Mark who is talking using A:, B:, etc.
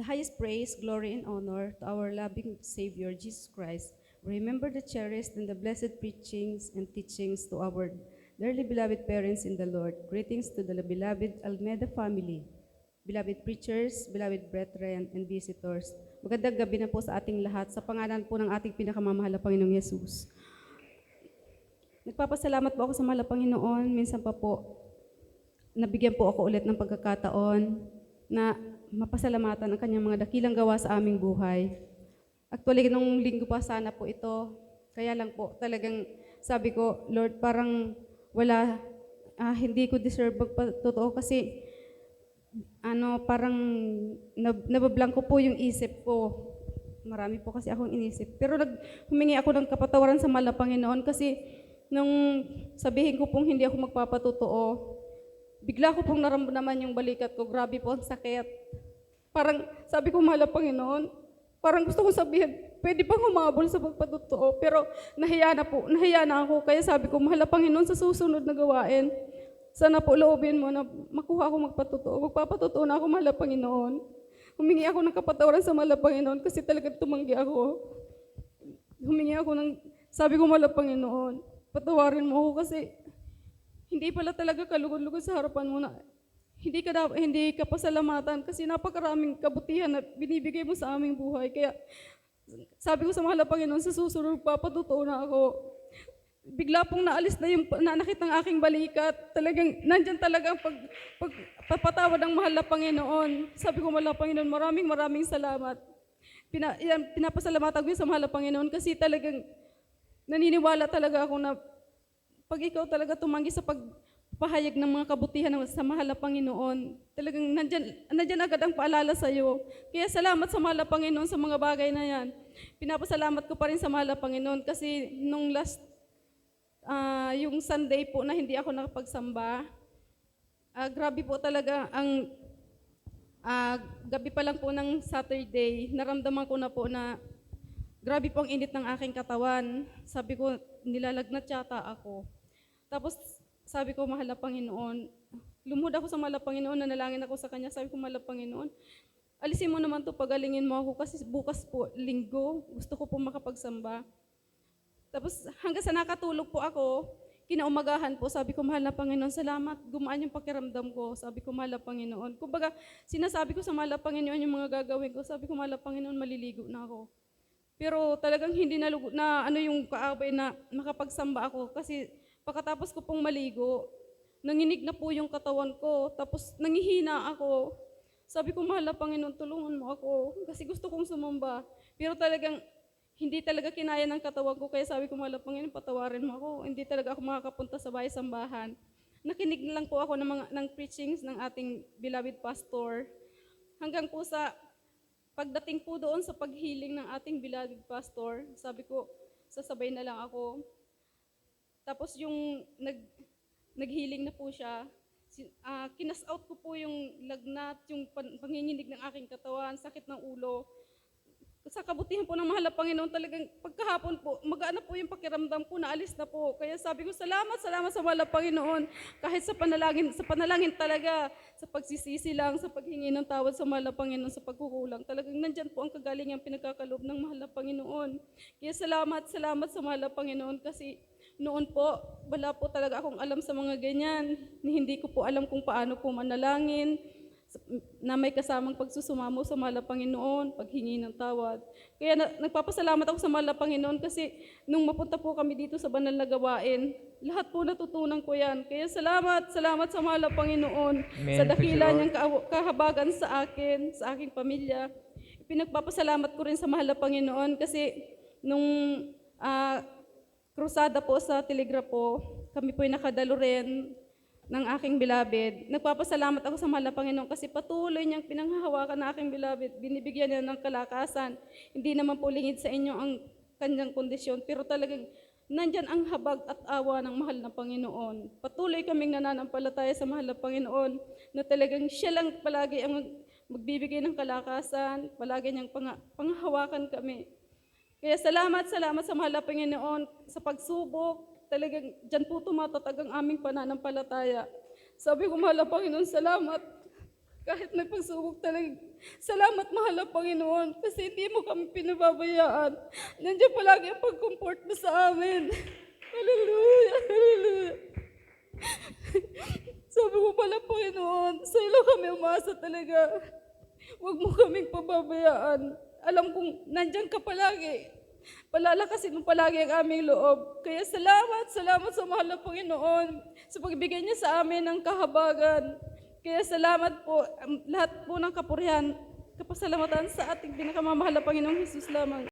A: The highest praise, glory, and honor to our loving Savior, Jesus Christ. Remember the cherished and the blessed preachings and teachings to our dearly beloved parents in the Lord. Greetings to the beloved Almeda family, beloved preachers, beloved brethren, and visitors. Magandang gabi na po sa ating lahat sa pangalan po ng ating pinakamamahal na Panginoong Yesus. Nagpapasalamat po ako sa mahal na Panginoon. Minsan pa po, nabigyan po ako ulit ng pagkakataon na mapasalamatan ang kanyang mga dakilang gawa sa aming buhay. Actually, nung linggo pa sana po ito, kaya lang po talagang sabi ko, Lord, parang hindi ko deserve magpatotoo kasi parang nabablank ko po yung isip ko. Marami po kasi akong inisip. Pero humingi ako ng kapatawaran sa mahal na Panginoon kasi nung sabihin ko pong hindi ako magpapatotoo, bigla ko pong naramdaman yung balikat ko. Grabe po ang sakit. Parang sabi ko, mahal na Panginoon, parang gusto kong sabihin, pwede bang humabol sa pagpatotoo? Pero nahiya na ako. Kaya sabi ko, mahal na Panginoon, sa susunod na gawain, sana po loobin mo na makuha ako magpatotoo. Magpapatotoo na ako, mahal na Panginoon. Humingi ako ng kapatawaran sa mahal na Panginoon kasi talagang tumanggi ako. Sabi ko, mahal na Panginoon, patawarin mo ako kasi hindi pala talaga kalugod-lugod sa harapan mo na hindi ka pasalamatan kasi napakaraming kabutihan na binibigay mo sa aming buhay. Kaya sabi ko sa mahal na Panginoon, sa susunod papatotoo na ako. Bigla pong naalis na yung nanakit ng aking balikat. Talagang nandyan talaga ang pagpapatawad ng mahal na Panginoon. Sabi ko, mahal na Panginoon, maraming salamat. Pinapasalamatan ko sa mahal na Panginoon kasi talagang naniniwala talaga ako na pag ikaw talaga tumanggi sa pagpahayag ng mga kabutihan sa mahal na Panginoon, talagang nandyan agad ang paalala sa iyo. Kaya salamat sa mahal na Panginoon sa mga bagay na yan. Pinapasalamat ko pa rin sa mahal na Panginoon kasi nung yung Sunday po na hindi ako nakapagsamba, grabe po talaga gabi pa lang po ng Saturday, naramdaman ko na po na grabe po ang init ng aking katawan. Sabi ko, nilalagnat yata ako. Tapos sabi ko, mahal na Panginoon, lumuhod ako sa mahal na Panginoon, nanalangin ako sa Kanya. Sabi ko, mahal na Panginoon, alisin mo naman to, pagalingin mo ako kasi bukas po, linggo, gusto ko po makapagsamba. Tapos hanggang sa nakatulog po ako, kinaumagahan po, sabi ko, mahal na Panginoon, salamat, gumaan yung pakiramdam ko. Sabi ko, mahal na Panginoon. Kumbaga, sinasabi ko sa mahal na Panginoon yung mga gagawin ko. Sabi ko, mahal na Panginoon, maliligo na ako. Pero talagang hindi yung kaaway na makapagsamba ako kasi pagkatapos ko pong maligo, nanginig na po yung katawan ko, tapos nangihina ako. Sabi ko, mahal na Panginoon, tulungan mo ako kasi gusto kong sumamba. Pero talagang hindi talaga kinaya ng katawan ko, kaya sabi ko, mahal na Panginoon, patawarin mo ako. Hindi talaga ako makakapunta sa bahay-sambahan. Nakinig lang po ako ng preachings ng ating beloved pastor. Hanggang po sa pagdating po doon sa paghiling ng ating beloved pastor, sabi ko, sasabay na lang ako. Tapos yung naghiling na po siya, kinas out ko po yung lagnat, yung panginginig ng aking katawan, sakit ng ulo. Sa kabutihan po ng mahal na Panginoon, talagang pagkahapon po, magaan na po yung pakiramdam ko, naalis na po. Kaya sabi ko, salamat sa mahal na Panginoon. Kahit sa panalangin talaga, sa pagsisisi lang, sa paghingi ng tawad sa mahal na Panginoon, sa pagkukulang. Talagang nandyan po ang kagalingang pinagkakaloob ng mahal na Panginoon. Kaya salamat sa mahal na Panginoon kasi noon po, wala po talaga akong alam sa mga ganyan. Hindi ko po alam kung paano po manalangin, na may kasamang pagsusumamo sa mahal na Panginoon, paghingi ng tawad. Kaya nagpapasalamat ako sa mahal na Panginoon kasi nung mapunta po kami dito sa banal na gawain, lahat po natutunan ko yan. Kaya salamat sa mahal na Panginoon,
B: Amen.
A: sa dakila niyang kahabagan sa akin, sa aking pamilya. Pinagpapasalamat ko rin sa mahal na Panginoon kasi nung krusada po sa Telegrapo, kami po'y nakadalo rin ng aking beloved. Nagpapasalamat ako sa mahal na Panginoon kasi patuloy niyang pinanghahawakan ng aking beloved. Binibigyan niya ng kalakasan. Hindi naman po lingid sa inyo ang kanyang kondisyon, pero talagang nandyan ang habag at awa ng mahal na Panginoon. Patuloy kaming nananampalataya sa mahal na Panginoon na talagang siya lang palagi ang magbibigay ng kalakasan, palagi niyang panghahawakan kami. Kaya salamat sa mahal na Panginoon sa pagsubok. Talagang dyan po tumatatag ang aming pananampalataya. Sabi ko, mahal na Panginoon, salamat. Kahit may pagsubok talaga. Salamat, mahal na Panginoon, kasi hindi mo kami pinababayaan. Nandiyan palagi ang pag-comfort mo sa amin. Hallelujah, hallelujah. Sabi ko pala, Panginoon, sa ilo kami umasa talaga. Huwag mo kaming pababayaan. Alam kong nandyan ka palagi. Palalakasin mo palagi ang aming loob. Kaya salamat sa mahal na Panginoon sa pagbigay niya sa amin ng kahabagan. Kaya salamat po, lahat po ng kapurihan, kapasalamatan sa ating pinakamamahal na Panginoong Hesus lamang.